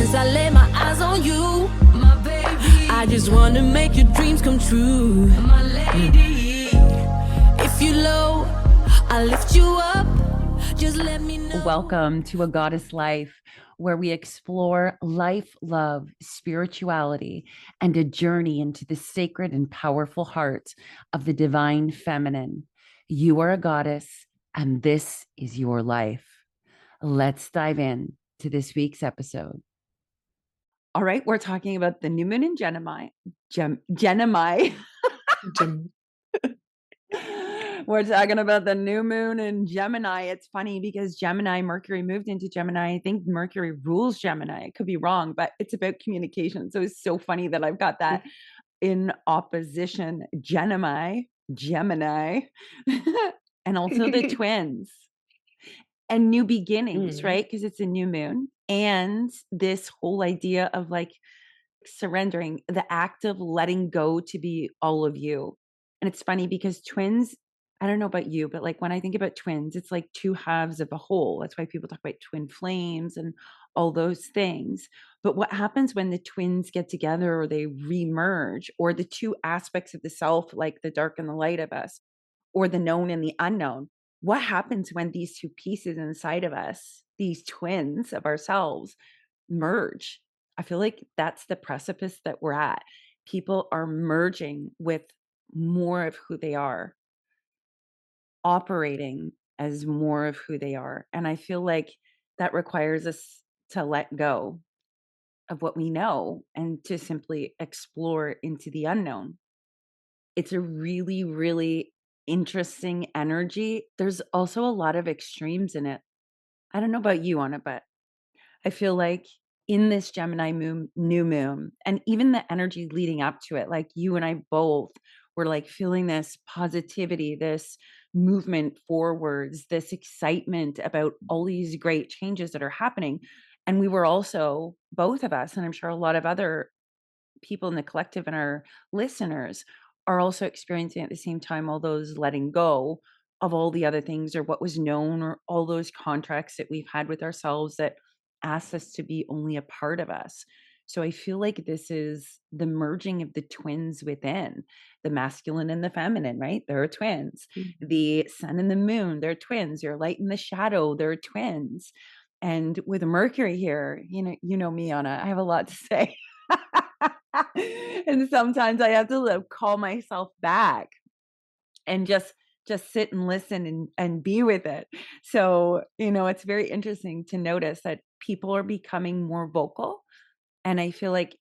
since I laid my eyes on you, my baby. I just wanna make your dreams come true, my lady. If you low, I'll lift you up. Just let me know. Welcome to A Goddess Life, where we explore life, love, spirituality, and a journey into the sacred and powerful heart of the divine feminine. You are a goddess, and this is your life. Let's dive in to this week's episode. All right, we're talking about the new moon in Gemini. Gemini. We're talking about the new moon in Gemini. It's funny because Gemini, Mercury moved into Gemini. I think Mercury rules Gemini. I could be wrong, but it's about communication. So it's so funny that I've got that in opposition. Gemini, and also the twins and new beginnings, right? Because it's a new moon. And this whole idea of like surrendering, the act of letting go to be all of you. And it's funny because twins, I don't know about you, but like when I think about twins, it's like two halves of a whole. That's why people talk about twin flames and all those things. But what happens when the twins get together or they remerge, or the two aspects of the self, like the dark and the light of us, or the known and the unknown? What happens when these two pieces inside of us, these twins of ourselves, merge? I feel like that's the precipice that we're at. People are merging with more of who they are, operating as more of who they are. And I feel like that requires us to let go of what we know and to simply explore into the unknown. It's a really, really interesting energy. There's also a lot of extremes in it. I don't know about you, Anna, but I feel like in this Gemini moon, new moon, and even the energy leading up to it, like you and I both were like feeling this positivity, this movement forwards, this excitement about all these great changes that are happening. And we were also, both of us, and I'm sure a lot of other people in the collective and our listeners are also experiencing at the same time all those letting go of all the other things, or what was known, or all those contracts that we've had with ourselves that asked us to be only a part of us. So I feel like this is the merging of the twins within, the masculine and the feminine, right? They're twins. Mm-hmm. The sun and the moon, they're twins. Your light and the shadow, they're twins. And with Mercury here, you know me, Anna, I have a lot to say. And sometimes I have to call myself back and just sit and listen and be with it. So, it's very interesting to notice that people are becoming more vocal. And I feel like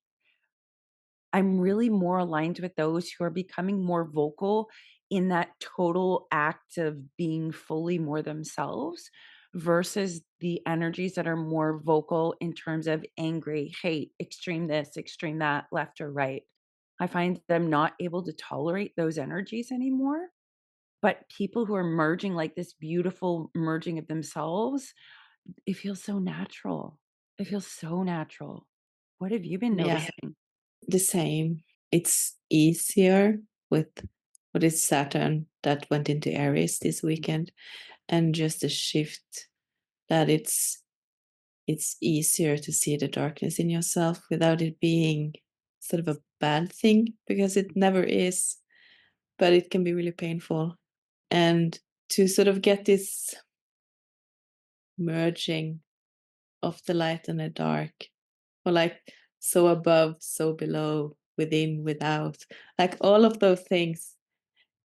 I'm really more aligned with those who are becoming more vocal in that total act of being fully more themselves, versus the energies that are more vocal in terms of angry, hate, extreme this, extreme that, left or right. I find them not able to tolerate those energies anymore. But people who are merging, like this beautiful merging of themselves, it feels so natural. It feels so natural. What have you been noticing? The same. It's easier with what is Saturn that went into Aries this weekend, and just a shift that it's easier to see the darkness in yourself without it being sort of a bad thing, because it never is, but it can be really painful. And to sort of get this merging of the light and the dark, or like so above, so below, within, without, like all of those things,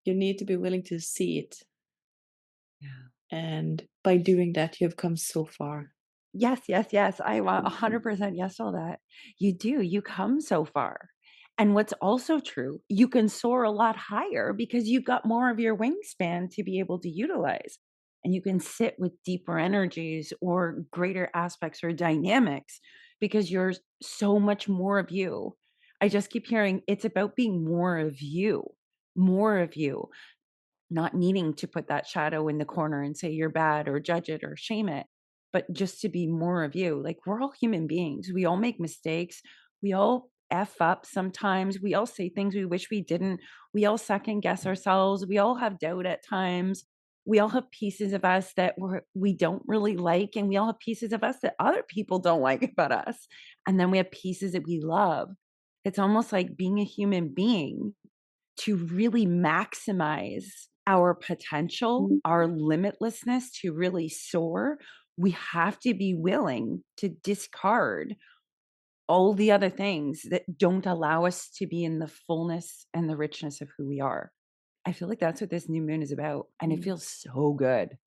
you need to be willing to see it. Yeah. And by doing that, you have come so far. Yes. I want 100% yes to all that. You do. You come so far. And what's also true, you can soar a lot higher because you've got more of your wingspan to be able to utilize. And you can sit with deeper energies or greater aspects or dynamics because you're so much more of you. I just keep hearing it's about being more of you, not needing to put that shadow in the corner and say you're bad or judge it or shame it, but just to be more of you. Like, we're all human beings. We all make mistakes. We all F up sometimes. We all say things we wish we didn't. We all second guess ourselves. We all have doubt at times. We all have pieces of us that we don't really like, and we all have pieces of us that other people don't like about us. And then we have pieces that we love. It's almost like being a human being to really maximize our potential, Mm. our limitlessness to really soar. We have to be willing to discard all the other things that don't allow us to be in the fullness and the richness of who we are. I feel like that's what this new moon is about, and it Mm. feels so good.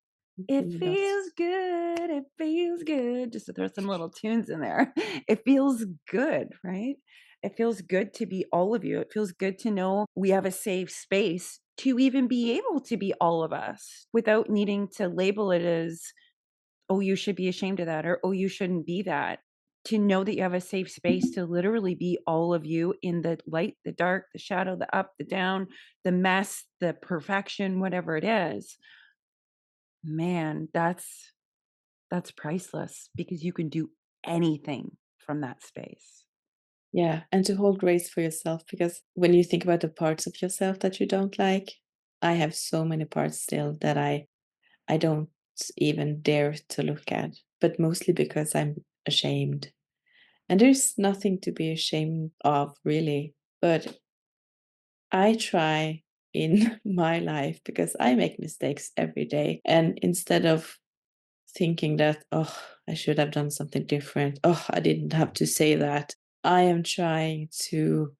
It It really does. feels good, it feels good, just to throw some little tunes in there. It feels good, right? It feels good to be all of you. It feels good to know we have a safe space to even be able to be all of us without needing to label it as, "Oh, you should be ashamed of that," or, "Oh, you shouldn't be that." To know that you have a safe space to literally be all of you in the light, the dark, the shadow, the up, the down, the mess, the perfection, whatever it is. Man, that's priceless because you can do anything from that space. Yeah, and to hold grace for yourself, because when you think about the parts of yourself that you don't like, I have so many parts still that I don't even dare to look at, but mostly because I'm ashamed. And there's nothing to be ashamed of, really. But I try in my life because I make mistakes every day. And instead of thinking that, oh, I should have done something different, oh, I didn't have to say that, I am trying to,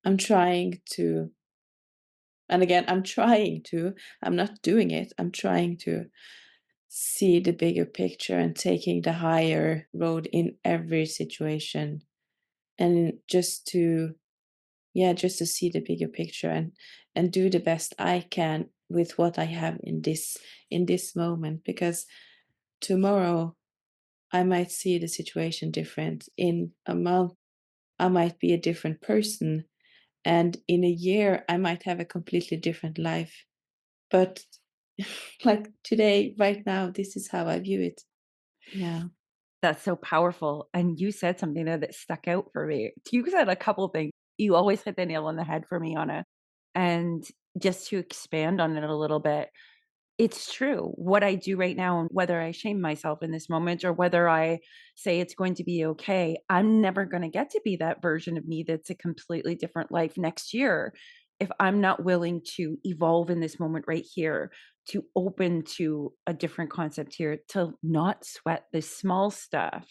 and again, I'm not doing it, I'm trying to see the bigger picture and taking the higher road in every situation, and just to see the bigger picture and do the best I can with what I have in this moment, because tomorrow I might see the situation different. In a month I might be a different person, and in a year I might have a completely different life. But like today, right now, this is how I view it. Yeah. That's so powerful, and you said something there that stuck out for me. You said a couple things. You always hit the nail on the head for me, Anna, and just to expand on it a little bit, it's true. What I do right now, and whether I shame myself in this moment or whether I say it's going to be okay, I'm never going to get to be that version of me that's a completely different life next year if I'm not willing to evolve in this moment right here, to open to a different concept here, to not sweat the small stuff.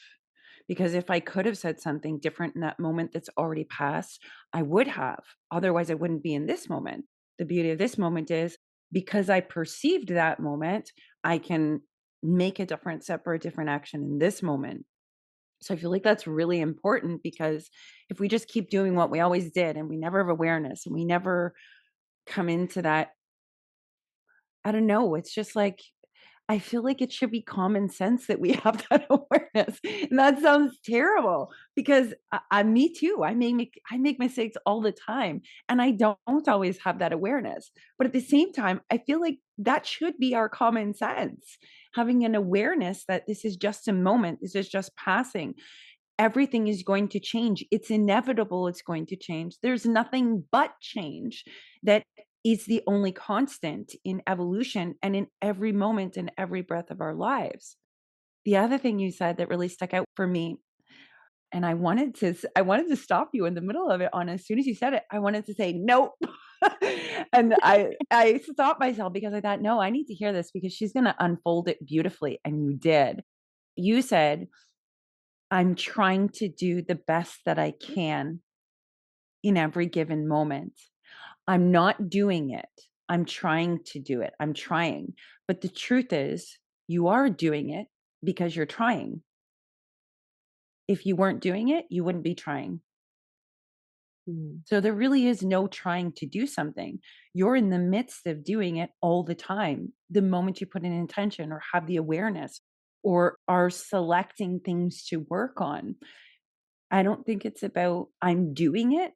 Because if I could have said something different in that moment that's already passed, I would have. Otherwise, I wouldn't be in this moment. The beauty of this moment is because I perceived that moment, I can make a different step or a different action in this moment. So I feel like that's really important because if we just keep doing what we always did and we never have awareness and we never come into that, I don't know, it's just like I feel like it should be common sense that we have that awareness. And that sounds terrible because me too. I make mistakes all the time, and I don't always have that awareness. But at the same time, I feel like that should be our common sense, having an awareness that this is just a moment. This is just passing. Everything is going to change. It's inevitable it's going to change. There's nothing but change that is the only constant in evolution and in every moment and every breath of our lives. The other thing you said that really stuck out for me, and I wanted to stop you in the middle of it on as soon as you said it, I wanted to say, "Nope." And I stopped myself because I thought, "No, I need to hear this because she's gonna unfold it beautifully," and you did. You said, I'm trying to do the best that I can in every given moment. I'm not doing it. I'm trying to do it. I'm trying. But the truth is, you are doing it because you're trying. If you weren't doing it, you wouldn't be trying. Mm. So there really is no trying to do something. You're in the midst of doing it all the time. The moment you put an intention or have the awareness or are selecting things to work on. I don't think it's about I'm doing it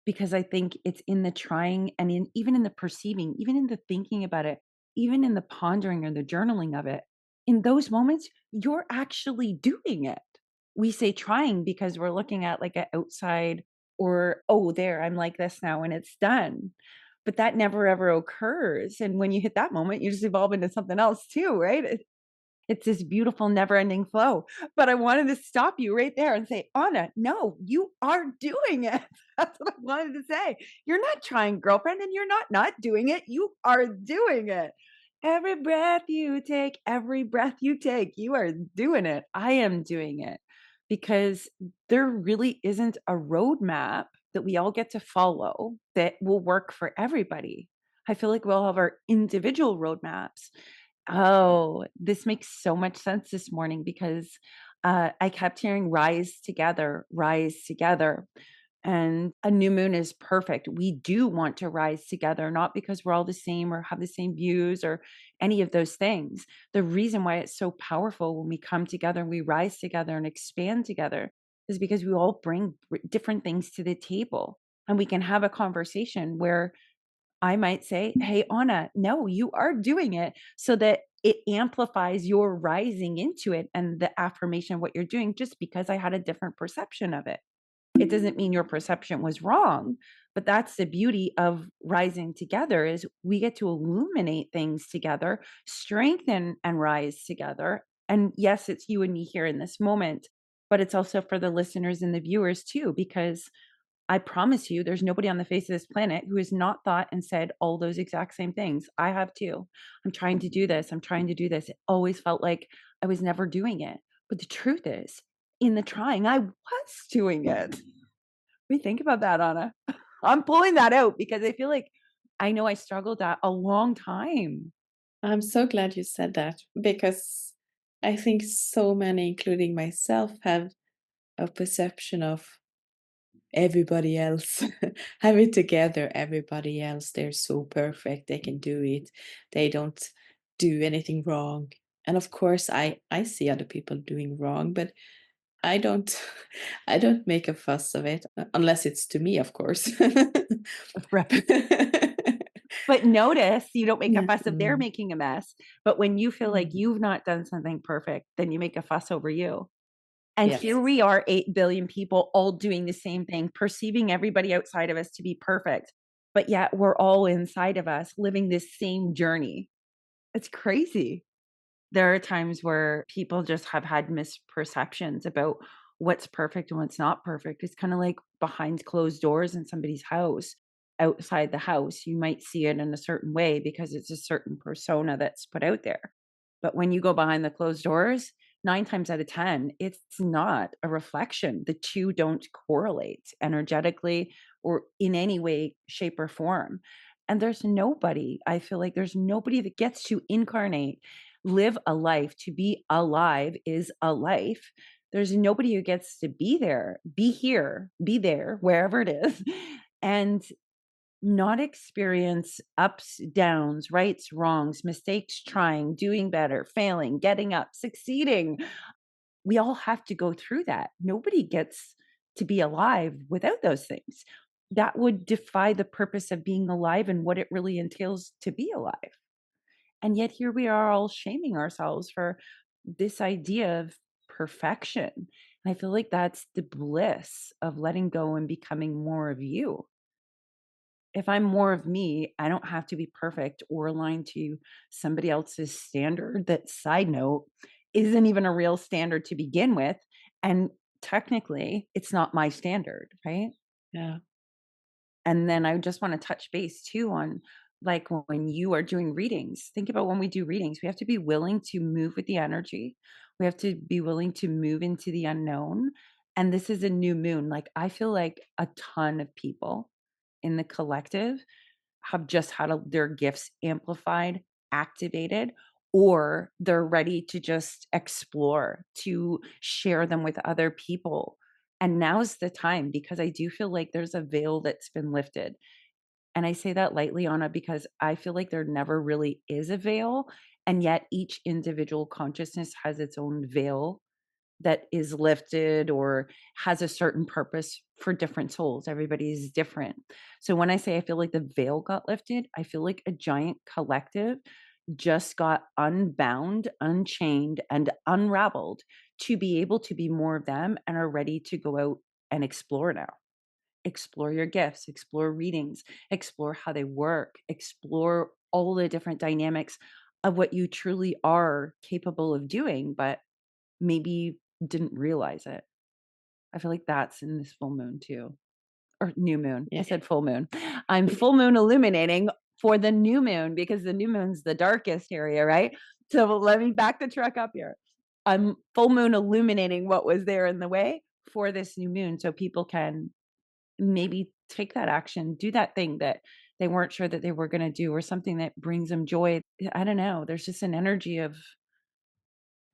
because I think it's in the trying and even in the perceiving, even in the thinking about it, even in the pondering or the journaling of it. In those moments, you're actually doing it. We say trying because we're looking at like an outside or, oh, there, I'm like this now and it's done. But that never ever occurs. And when you hit that moment, you just evolve into something else too, right? It's this beautiful, never ending flow. But I wanted to stop you right there and say, Anna, no, you are doing it. That's what I wanted to say. You're not trying, girlfriend, and you're not doing it. You are doing it. Every breath you take, you are doing it. I am doing it because there really isn't a roadmap that we all get to follow that will work for everybody. I feel like we all have our individual roadmaps. Oh, this makes so much sense this morning because I kept hearing rise together. And a new moon is perfect. We do want to rise together, not because we're all the same or have the same views or any of those things. The reason why it's so powerful when we come together and we rise together and expand together is because we all bring different things to the table. And we can have a conversation where I might say, "Hey, Anna, no, you are doing it," so that it amplifies your rising into it and the affirmation of what you're doing just because I had a different perception of it. It doesn't mean your perception was wrong, but that's the beauty of rising together is we get to illuminate things together, strengthen and rise together. And yes, it's you and me here in this moment, but it's also for the listeners and the viewers too, because I promise you, there's nobody on the face of this planet who has not thought and said all those exact same things. I have too. I'm trying to do this. I'm trying to do this. It always felt like I was never doing it. But the truth is, in the trying, I was doing it. We think about that, Anna. I'm pulling that out because I feel like I know I struggled that a long time. I'm so glad you said that because I think so many, including myself, have a perception of everybody else have it together. Everybody else, they're so perfect, they can do it, they don't do anything wrong. And of course, I see other people doing wrong, but I don't I don't make a fuss of it unless it's to me, of course. Right. But notice you don't make a fuss if they're Mhm. making a mess. But when you feel like Mm. you've not done something perfect, then you make a fuss over you. And here Yes. we are, 8 billion people all doing the same thing, perceiving everybody outside of us to be perfect. But yet we're all inside of us living this same journey. It's crazy. There are times where people just have had misperceptions about what's perfect and what's not perfect. It's kind of like behind closed doors in somebody's house. Outside the house, you might see it in a certain way because it's a certain persona that's put out there. But when you go behind the closed doors, 9 times out of 10, it's not a reflection. The two don't correlate energetically or in any way, shape, or form. And there's nobody, I feel like there's nobody that gets to incarnate, live a life. To be alive is a life. There's nobody who gets to be there, be here, be there, wherever it is, and not experience ups, downs, rights, wrongs, mistakes, trying, doing better, failing, getting up, succeeding. We all have to go through that. Nobody gets to be alive without those things. That would defy the purpose of being alive and what it really entails to be alive. And yet here we are all shaming ourselves for this idea of perfection. And I feel like that's the bliss of letting go and becoming more of you. If I'm more of me, I don't have to be perfect or aligned to somebody else's standard that, side note, isn't even a real standard to begin with. And technically, it's not my standard, right? Yeah. And then I just want to touch base too on like when you are doing readings, think about when we do readings, we have to be willing to move with the energy. We have to be willing to move into the unknown. And this is a new moon. Like I feel like a ton of people in the collective have just had their gifts amplified, activated, or they're ready to just explore, to share them with other people. And now's the time because I do feel like there's a veil that's been lifted. And I say that lightly, Anna, because I feel like there never really is a veil. And yet each individual consciousness has its own veil that is lifted or has a certain purpose for different souls. Everybody's different. So when I say I feel like the veil got lifted, I feel like a giant collective just got unbound, unchained, and unraveled to be able to be more of them and are ready to go out and explore now. explore your gifts, explore readings, explore how they work, explore all the different dynamics of what you truly are capable of doing, but maybe didn't realize it. I feel like that's in this full moon too, or new moon. I Yeah. said full moon. I'm full moon illuminating for the new moon because the new moon's the darkest area, right? So let me back the truck up here. I'm full moon illuminating what was there in the way for this new moon so people can maybe take that action, do that thing that they weren't sure that they were going to do, or something that brings them joy. I don't know. There's just an energy of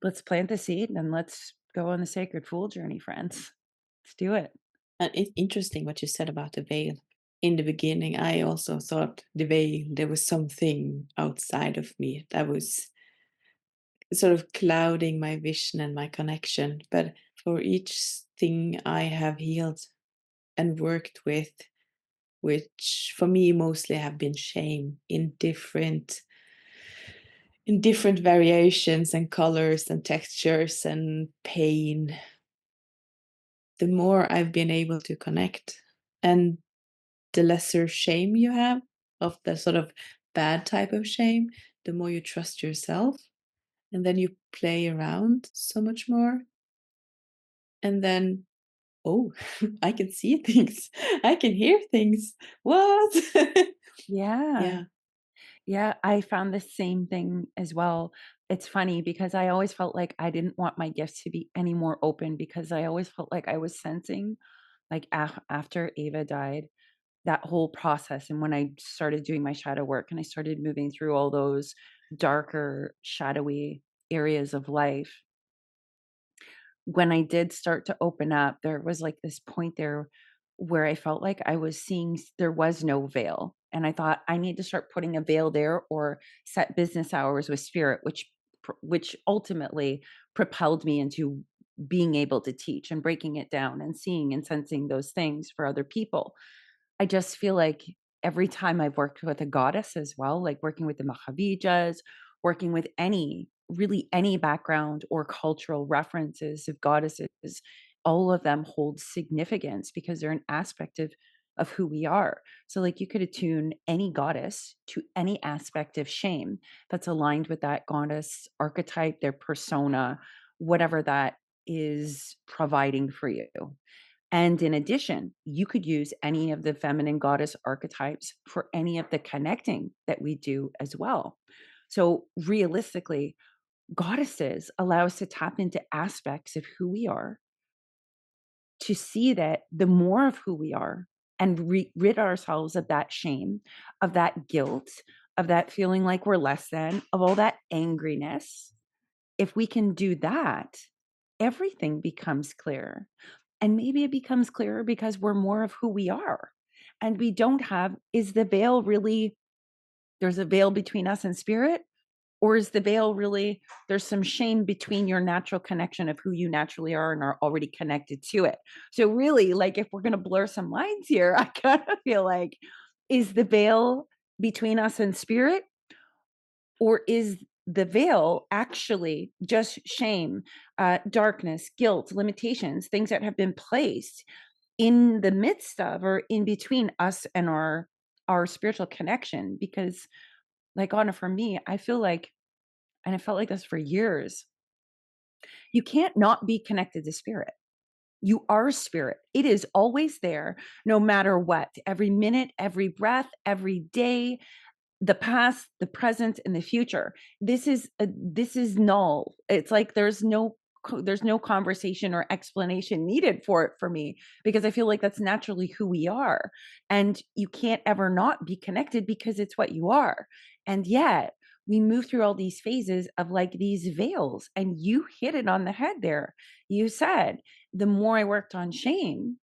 let's plant the seed and let's go on the sacred fool journey, friends. Let's do it. And it's interesting what you said about the veil. In the beginning, I also thought the veil, there was something outside of me that was sort of clouding my vision and my connection. But for each thing I have healed and worked with, which for me mostly have been shame in different variations and colors and textures and pain, the more I've been able to connect. And the lesser shame you have of the sort of bad type of shame, the more you trust yourself. And then you play around so much more. And then, oh, I can see things. I can hear things. What? Yeah. Yeah. Yeah. I found the same thing as well. It's funny because I always felt like I didn't want my gifts to be any more open because I always felt like I was sensing, like after Ava died, that whole process. And when I started doing my shadow work and I started moving through all those darker, shadowy areas of life, when I did start to open up, there was like this point there where I felt like I was seeing there was no veil. And I thought I need to start putting a veil there or set business hours with spirit, which ultimately propelled me into being able to teach and breaking it down and seeing and sensing those things for other people. I just feel like every time I've worked with a goddess as well, like working with the Mahavijas, working with really any background or cultural references of goddesses, all of them hold significance because they're an aspect of who we are. So like you could attune any goddess to any aspect of shame that's aligned with that goddess archetype, their persona, whatever that is providing for you. And in addition, you could use any of the feminine goddess archetypes for any of the connecting that we do as well. So, realistically, goddesses allow us to tap into aspects of who we are, to see that the more of who we are and rid ourselves of that shame, of that guilt, of that feeling like we're less than, of all that angriness. If we can do that, everything becomes clear. And maybe it becomes clearer because we're more of who we are. And we don't have, is the veil really, there's a veil between us and spirit? Or is the veil really, there's some shame between your natural connection of who you naturally are and are already connected to it? So, really, like if we're going to blur some lines here, I kind of feel like, is the veil between us and spirit? Or is the veil actually just shame, darkness, guilt, limitations, things that have been placed in the midst of or in between us and our spiritual connection? Because like Anna, for me, I feel like, and I felt like this for years, you can't not be connected to spirit. You are spirit. It is always there, no matter what. Every minute, every breath, every day, the past, the present, and the future. This is null. It's like there's no conversation or explanation needed for it for me because I feel like that's naturally who we are. And you can't ever not be connected because it's what you are. And yet we move through all these phases of like these veils. And you hit it on the head there. You said, the more I worked on shame,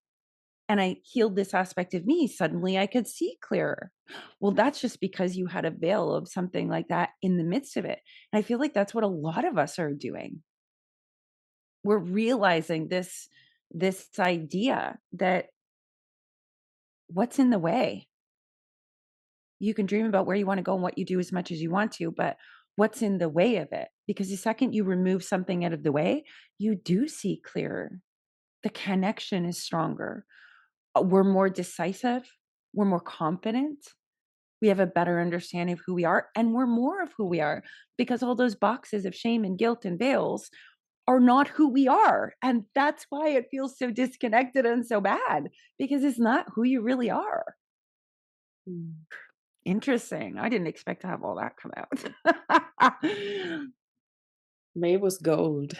and I healed this aspect of me, suddenly I could see clearer. Well, that's just because you had a veil of something like that in the midst of it. And I feel like that's what a lot of us are doing. We're realizing this idea that what's in the way? You can dream about where you want to go and what you do as much as you want to, but what's in the way of it? Because the second you remove something out of the way, you do see clearer. The connection is stronger. we're more decisive, we're more confident, we have a better understanding of who we are, and we're more of who we are, because all those boxes of shame and guilt and veils are not who we are. And that's why it feels so disconnected and so bad, because it's not who you really are. Interesting. I didn't expect to have all that come out. Maybe it was gold.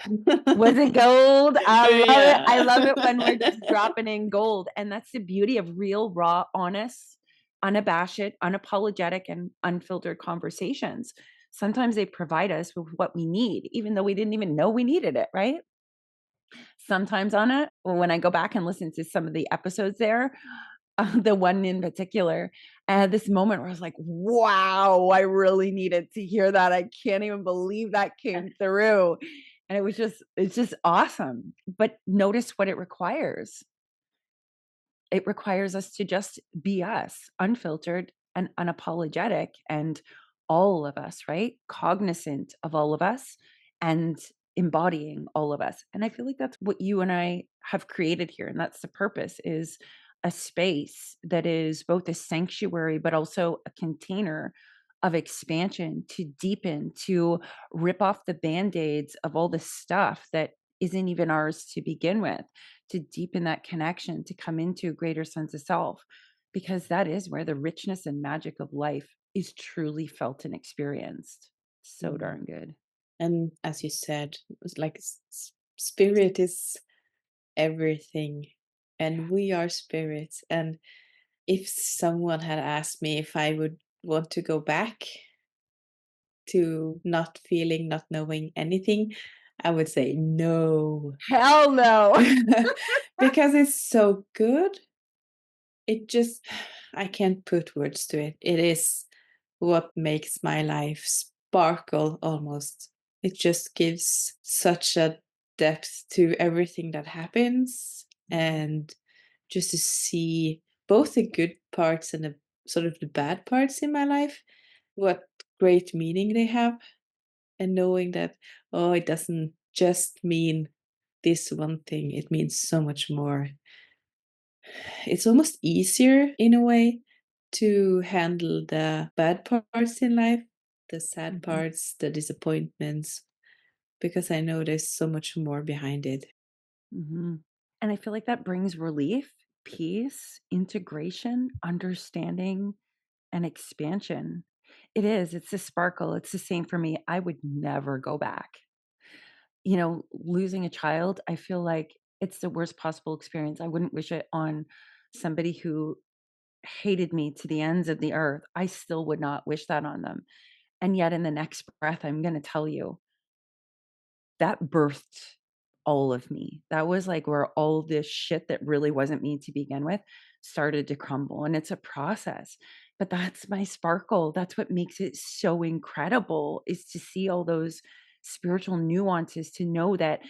Was it gold? I love it. I love it when we're just Yeah. dropping in gold. And that's the beauty of real, raw, honest, unabashed, unapologetic, and unfiltered conversations. Sometimes they provide us with what we need, even though we didn't even know we needed it, right? Sometimes when I go back and listen to some of the episodes there, the one in particular, I had this moment where I was like, wow, I really needed to hear that. I can't even believe that came through. And it's just awesome. But notice what it requires. It requires us to just be us, unfiltered and unapologetic, and all of us, right? Cognizant of all of us and embodying all of us. And I feel like that's what you and I have created here. And that's the purpose, is a space that is both a sanctuary, but also a container of expansion, to deepen, to rip off the band-aids of all the stuff that isn't even ours to begin with, to deepen that connection, to come into a greater sense of self, because that is where the richness and magic of life is truly felt and experienced. So darn good. And as you said, it's like spirit is everything, and we are spirits. And if someone had asked me if I would want to go back to not feeling, not knowing anything, I would say no. Hell no. Because it's so good. It just, I can't put words to it. It is what makes my life sparkle almost. It just gives such a depth to everything that happens, and just to see both the good parts and the sort of the bad parts in my life, what great meaning they have, and knowing that, oh, it doesn't just mean this one thing, it means so much more. It's almost easier in a way to handle the bad parts in life, the sad parts, the disappointments, because I know there's so much more behind it. Mm-hmm. And I feel like that brings relief, peace, integration, understanding, and expansion. It's a sparkle. It's the same for me. I would never go back. Losing a child, I feel like it's the worst possible experience. I wouldn't wish it on somebody who hated me to the ends of the earth. I still would not wish that on them. And yet, in the next breath, I'm going to tell you that birthed all of me. That was like where all this shit that really wasn't me to begin with started to crumble. And it's a process. But that's my sparkle. That's what makes it so incredible, is to see all those spiritual nuances, to know that,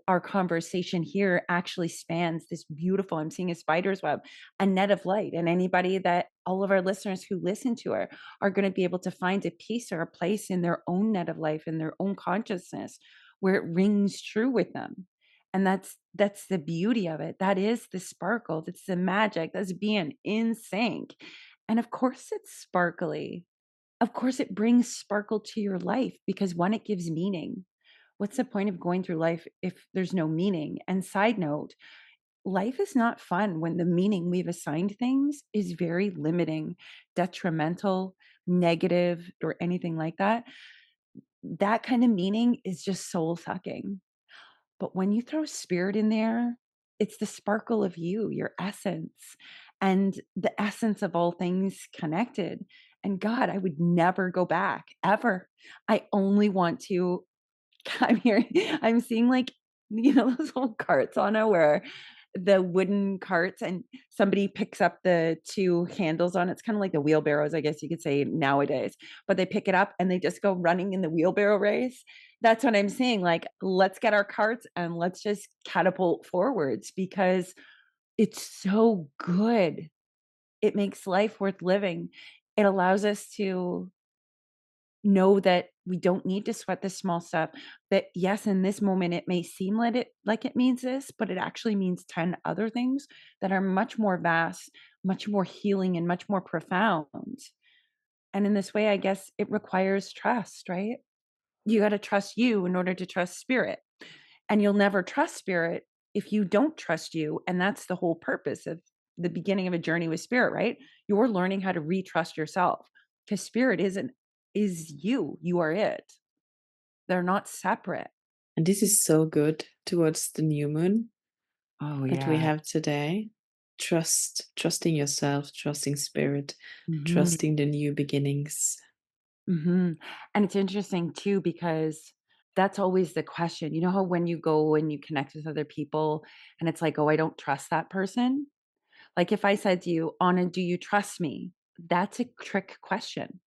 our conversation here actually spans this beautiful, I'm seeing a spider's web, a net of light. And anybody that all of our listeners who listen to her are going to be able to find a piece or a place in their own net of life, in their own consciousness, where it rings true with them. And that's the beauty of it. That is the sparkle. That's the magic. That's being in sync. And of course it's sparkly. Of course it brings sparkle to your life, because one, it gives meaning. What's the point of going through life if there's no meaning? And side note, life is not fun when the meaning we've assigned things is very limiting, detrimental, negative, or anything like that. That kind of meaning is just soul sucking. But when you throw spirit in there, it's the sparkle of you, your essence, and the essence of all things connected. And God, I would never go back ever. I only want to. I'm seeing like, those old carts on it, where the wooden carts and somebody picks up the two handles on it. It's kind of like the wheelbarrows, I guess you could say nowadays, but they pick it up and they just go running in the wheelbarrow race. That's what I'm seeing. Like, let's get our carts and let's just catapult forwards, because it's so good. It makes life worth living. It allows us to know that We don't need to sweat the small stuff. That yes, in this moment it may seem like it means this, but it actually means 10 other things that are much more vast, much more healing, and much more profound. And in this way, I guess it requires trust, right? You got to trust you in order to trust spirit. And you'll never trust spirit if you don't trust you. And that's the whole purpose of the beginning of a journey with spirit, right? You're learning how to retrust yourself because spirit is you. You are it. They're not separate. And this is so good towards the new moon Oh, that we yeah. have today. Trusting yourself, trusting spirit, Mhm. trusting the new beginnings. And it's interesting too, because that's always the question. You know how when you go and you connect with other people and it's like, oh, I don't trust that person. Like if I said to you, Anna, do you trust me? That's a trick question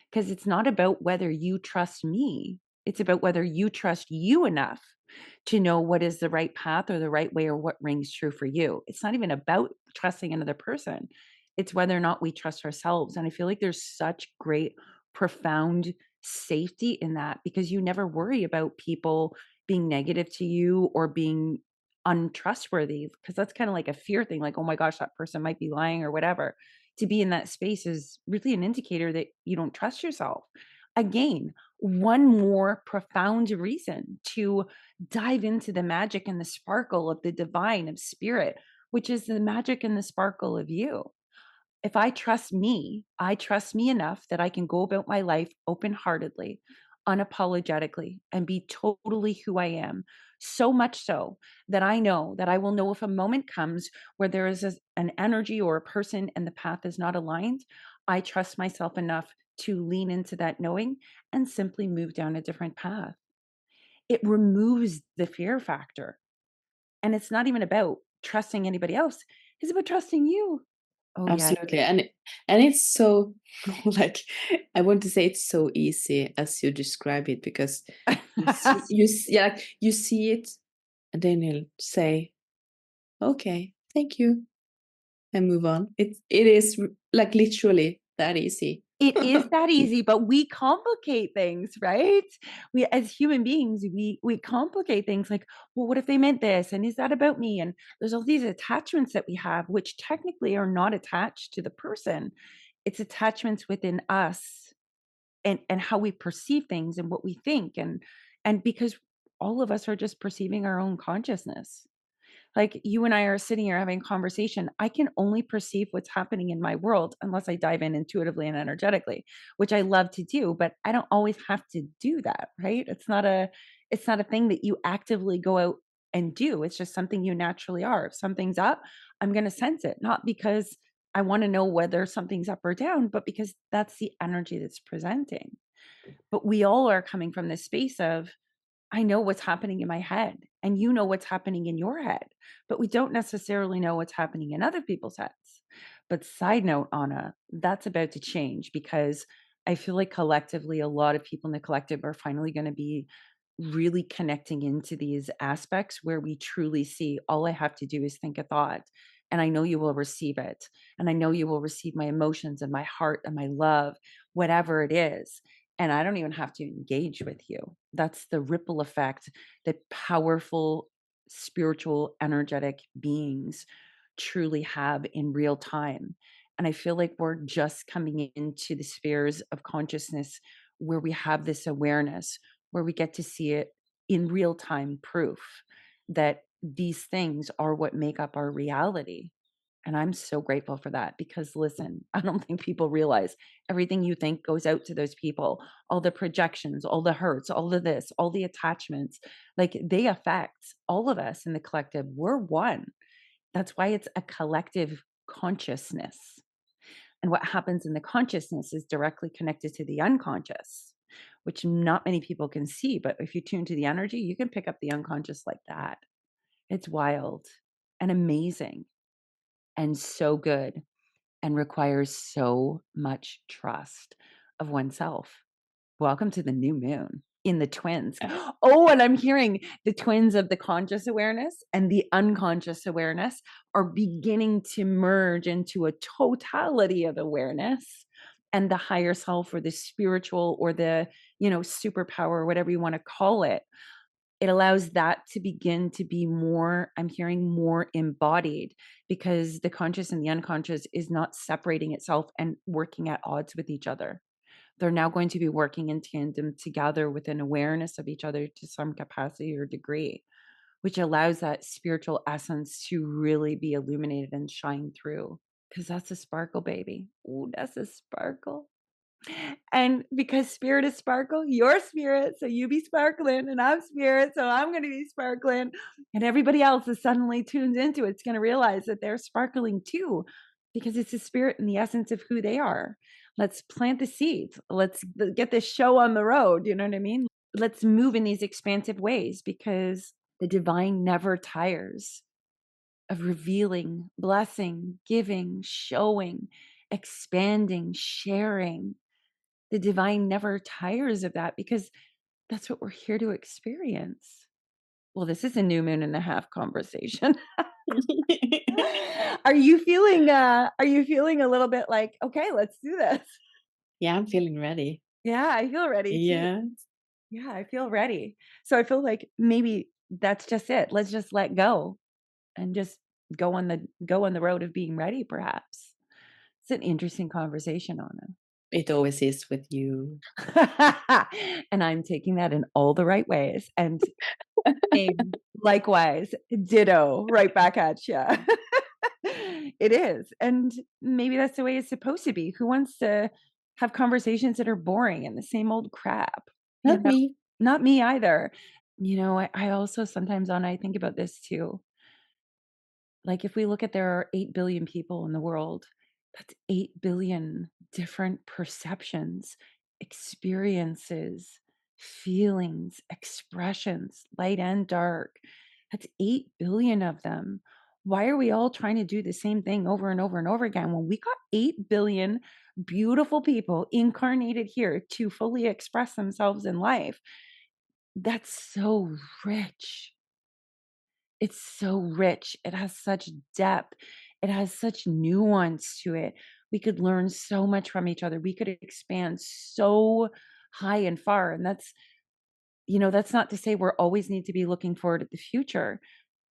because it's not about whether you trust me. It's about whether you trust you enough to know what is the right path or the right way or what rings true for you. It's not even about trusting another person. It's whether or not we trust ourselves. And I feel like there's such great, profound safety in that because you never worry about people being negative to you or being untrustworthy because that's kind of like a fear thing like, oh my gosh, that person might be lying or whatever. To be in that space is really an indicator that you don't trust yourself. Again, one more profound reason to dive into the magic and the sparkle of the divine of spirit, which is the magic and the sparkle of you. If I trust me enough that I can go about my life open heartedly, unapologetically, and be totally who I am. So much so that I know that I will know if a moment comes where there is an energy or a person and the path is not aligned. I trust myself enough to lean into that knowing and simply move down a different path. It removes the fear factor. And it's not even about trusting anybody else, it's about trusting you. Oh, yeah. Absolutely. And it's so like I want to say it's so easy as you describe it because yeah, like, you see it and then you'll say, okay, thank you, and move on. It is like literally that easy. It is that easy, but we complicate things, right? We as human beings, we complicate things like, well, what if they meant this? And is that about me? And there's all these attachments that we have, which technically are not attached to the person. It's attachments within us and how we perceive things and what we think. And because all of us are just perceiving our own consciousness. Like you and I are sitting here having a conversation. I can only perceive what's happening in my world unless I dive in intuitively and energetically, which I love to do, but I don't always have to do that, right? It's not a thing that you actively go out and do. It's just something you naturally are. If something's up, I'm going to sense it, not because I want to know whether something's up or down, but because that's the energy that's presenting. But we all are coming from this space of I know what's happening in my head and you know what's happening in your head, but we don't necessarily know what's happening in other people's heads. But side note, Anna, that's about to change because I feel like collectively, a lot of people in the collective are finally going to be really connecting into these aspects where we truly see all I have to do is think a thought. And I know you will receive it. And I know you will receive my emotions and my heart and my love, whatever it is. And I don't even have to engage with you. That's the ripple effect that powerful, spiritual, energetic beings truly have in real time. And I feel like we're just coming into the spheres of consciousness where we have this awareness, where we get to see it in real time proof that these things are what make up our reality. And I'm so grateful for that because listen, I don't think people realize everything you think goes out to those people, all the projections, all the hurts, all of this, all the attachments, like they affect all of us in the collective. We're one. That's why it's a collective consciousness. And what happens in the consciousness is directly connected to the unconscious, which not many people can see. But if you tune to the energy, you can pick up the unconscious like that. It's wild and amazing and so good and requires so much trust of oneself. Welcome to the new moon in the twins. Oh, and I'm hearing the twins of the conscious awareness and the unconscious awareness are beginning to merge into a totality of awareness. and the higher self or the spiritual or the, superpower or whatever you want to call it. It allows that to begin to be more, I'm hearing, more embodied, because the conscious and the unconscious is not separating itself and working at odds with each other. They're now going to be working in tandem together with an awareness of each other to some capacity or degree, which allows that spiritual essence to really be illuminated and shine through. Because that's a sparkle, baby. Ooh, that's a sparkle. And because spirit is sparkle, you're spirit, so you be sparkling, and I'm spirit, so I'm going to be sparkling. And everybody else is suddenly tuned into it. It's going to realize that they're sparkling too, because it's the spirit and the essence of who they are. Let's plant the seeds. Let's get this show on the road. You know what I mean? Let's move in these expansive ways, because the divine never tires of revealing, blessing, giving, showing, expanding, sharing. The divine never tires of that, because that's what we're here to experience. Well, this is a new moon and a half conversation. Are you feeling a little bit like, okay, let's do this? Yeah, I'm feeling ready. Yeah, I feel ready too. Yeah. Yeah, I feel ready. So I feel like maybe that's just it. Let's just let go and just go on the road of being ready, perhaps. It's an interesting conversation, Anna. It always is with you. And I'm taking that in all the right ways. And same, likewise, ditto, right back at you. It is. And maybe that's the way it's supposed to be. Who wants to have conversations that are boring and the same old crap? You Not know, me. not me either. I also sometimes, Anna, I think about this too. Like, if we look at, there are 8 billion people in the world, that's 8 billion different perceptions, experiences, feelings, expressions, light and dark. That's 8 billion of them. Why are we all trying to do the same thing over and over and over again when we got 8 billion beautiful people incarnated here to fully express themselves in life? That's so rich. It's so rich. It has such depth. It has such nuance to it. We could learn so much from each other. We could expand so high and far. And that's not to say we're always need to be looking forward at the future.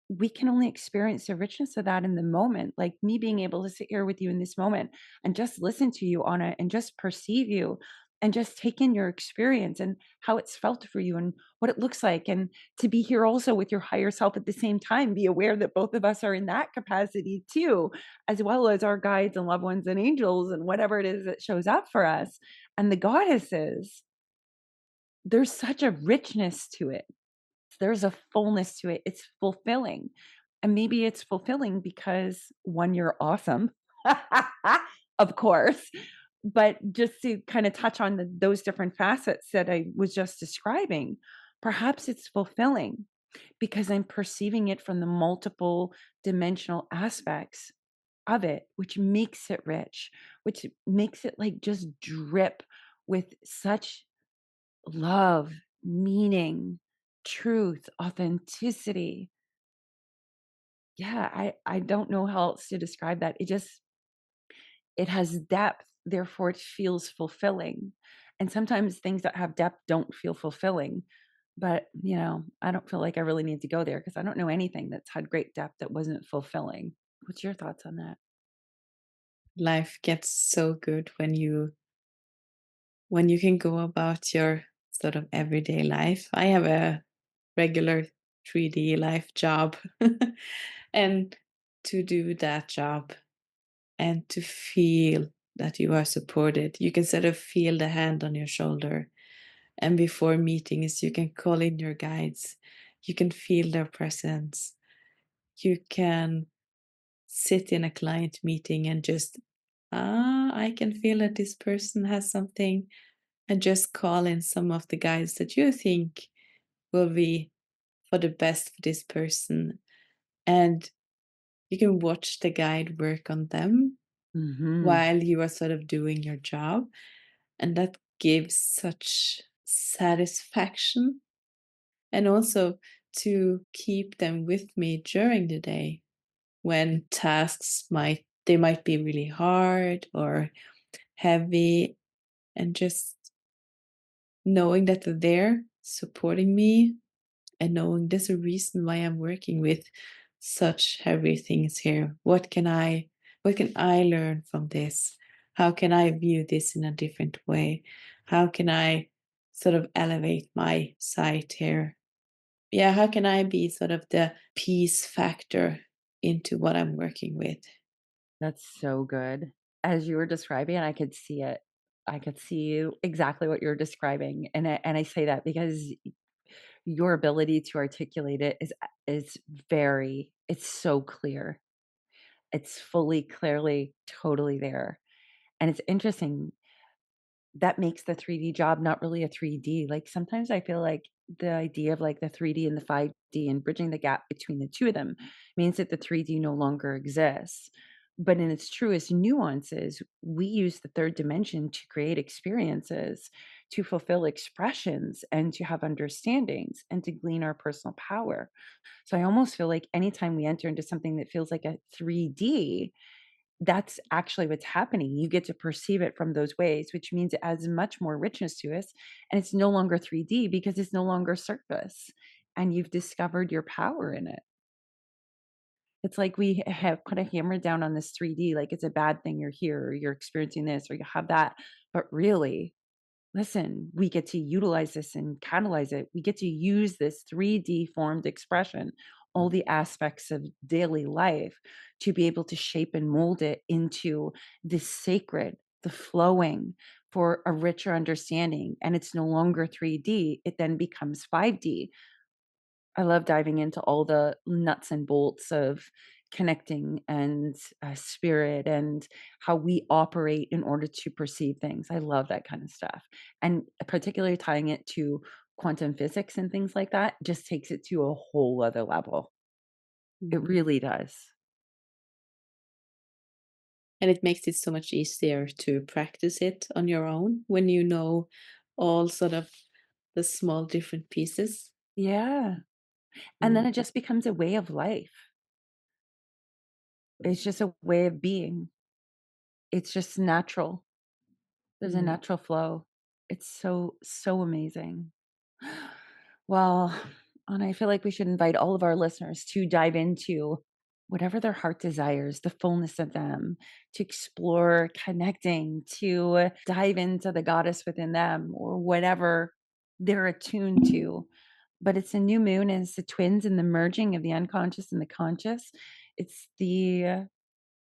We can only experience the richness of that in the moment. Like me being able to sit here with you in this moment and just listen to you, Anna, and just perceive you and just take in your experience and how it's felt for you and what it looks like. And to be here also with your higher self at the same time, be aware that both of us are in that capacity too, as well as our guides and loved ones and angels and whatever it is that shows up for us. And the goddesses, there's such a richness to it. There's a fullness to it. It's fulfilling. And maybe it's fulfilling because, one, you're awesome, of course. But just to kind of touch on those different facets that I was just describing, perhaps it's fulfilling because I'm perceiving it from the multiple dimensional aspects of it, which makes it rich, which makes it like just drip with such love, meaning, truth, authenticity. Yeah, I don't know how else to describe that. It has depth, therefore it feels fulfilling. And sometimes things that have depth don't feel fulfilling. But, I don't feel like I really need to go there because I don't know anything that's had great depth that wasn't fulfilling. What's your thoughts on that? Life gets so good when you can go about your sort of everyday life. I have a regular 3D life job. And to do that job and to feel that you are supported, you can sort of feel the hand on your shoulder. And before meetings, you can call in your guides. You can feel their presence. You can sit in a client meeting and just, I can feel that this person has something, and just call in some of the guides that you think will be for the best for this person. And you can watch the guide work on them Mm-hmm. while you are sort of doing your job. And that gives such satisfaction. And also to keep them with me during the day when tasks might be really hard or heavy, and just knowing that they're there supporting me, and knowing there's a reason why I'm working with such heavy things here. What can I learn from this? How can I view this in a different way? How can I sort of elevate my sight here? Yeah, how can I be sort of the peace factor into what I'm working with? That's so good. As you were describing it, I could see it. I could see exactly what you're describing, and I say that because your ability to articulate it is very, it's so clear. It's fully, clearly, totally there. And it's interesting that makes the 3D job not really a 3D. Like sometimes I feel like the idea of like the 3D and the 5D and bridging the gap between the two of them means that the 3D no longer exists. But in its truest nuances, we use the third dimension to create experiences, to fulfill expressions, and to have understandings and to glean our personal power. So I almost feel like anytime we enter into something that feels like a 3D, that's actually what's happening. You get to perceive it from those ways, which means it adds much more richness to us. And it's no longer 3D because it's no longer surface. And you've discovered your power in it. It's like we have put a hammer down on this 3D, like it's a bad thing you're here, or you're experiencing this, or you have that. But really, listen, we get to utilize this and catalyze it. We get to use this 3D formed expression, all the aspects of daily life, to be able to shape and mold it into the sacred, the flowing for a richer understanding. And it's no longer 3D, it then becomes 5D. I love diving into all the nuts and bolts of connecting and spirit and how we operate in order to perceive things. I love that kind of stuff. And particularly tying it to quantum physics and things like that just takes it to a whole other level. It really does. And it makes it so much easier to practice it on your own when you know all sort of the small different pieces. Yeah. And then it just becomes a way of life. It's just a way of being. It's just natural. There's a natural flow. It's so, so amazing. Well, and I feel like we should invite all of our listeners to dive into whatever their heart desires, the fullness of them, to explore connecting, to dive into the goddess within them or whatever they're attuned to. But it's a new moon and it's the twins and the merging of the unconscious and the conscious. It's the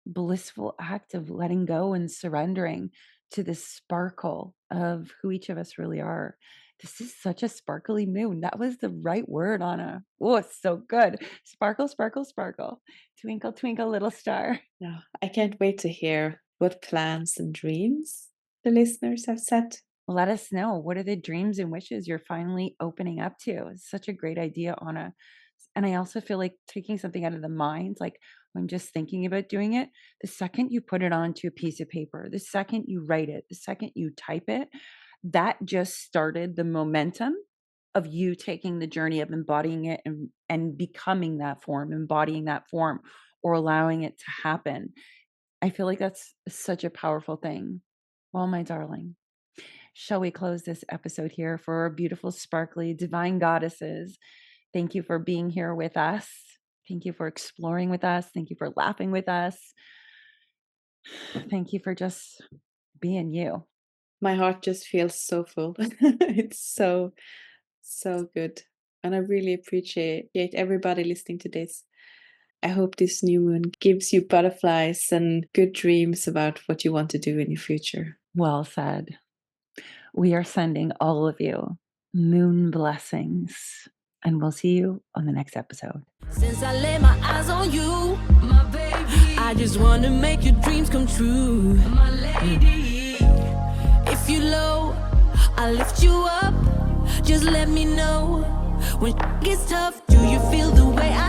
blissful act of letting go and surrendering to the sparkle of who each of us really are. This is such a sparkly moon. That was the right word, Anna. Oh, it's so good. Sparkle, sparkle, sparkle. Twinkle, twinkle, little star. Yeah, I can't wait to hear what plans and dreams the listeners have set. Let us know. What are the dreams and wishes you're finally opening up to? It's such a great idea, Anna. And I also feel like taking something out of the mind, like I'm just thinking about doing it, the second you put it onto a piece of paper, the second you write it, the second you type it, that just started the momentum of you taking the journey of embodying it and becoming that form, embodying that form, or allowing it to happen. I feel like that's such a powerful thing. Well, my darling, shall we close this episode here for our beautiful, sparkly, divine goddesses? Thank you for being here with us. Thank you for exploring with us. Thank you for laughing with us. Thank you for just being you. My heart just feels so full. It's so, so good. And I really appreciate everybody listening to this. I hope this new moon gives you butterflies and good dreams about what you want to do in your future. Well said. We are sending all of you moon blessings, and we'll see you on the next episode. Since I lay my eyes on you, my baby, I just wanna make your dreams come true, my lady. If you low, I'll lift you up. Just let me know when it gets tough. Do you feel the way I